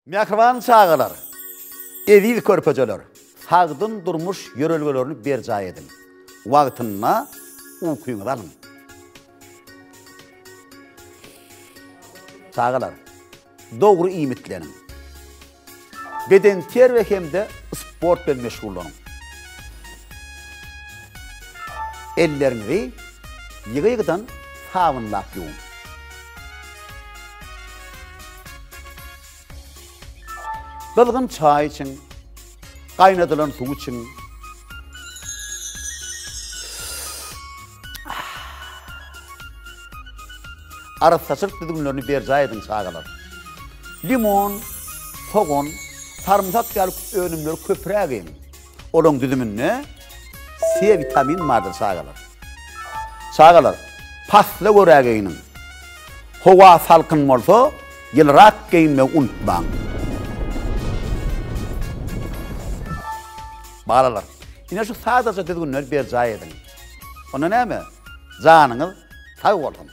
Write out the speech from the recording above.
Mehriban çağılar, eziz körpejeler, sagdyn durmuş yörelgelerini berjay edin. Wagtyna ukyňyzy alyn. Çağılar, dogry iýmitlenin. Beden ter we hemde sport bilen meşgullanyň. Ellerinizi ýygy-ýygydan sabunlap ýuwun. Kızgın çay için, kaynatılan su için, arı saçırık düdümlerini berjay edin çağılar. Limon, soğan, sarımsak gelip önümleri köpüräk eyin. Olun düdümünde C vitamin vardır çağılar. Çağılar, pasla göräk eyinin. Hova salkın bolsa, yılrak giyinmeyi unutmaň. Balalar, yine şu sadece düdümleri berjay edin. Ona näme? Janyňyz sag bolsun.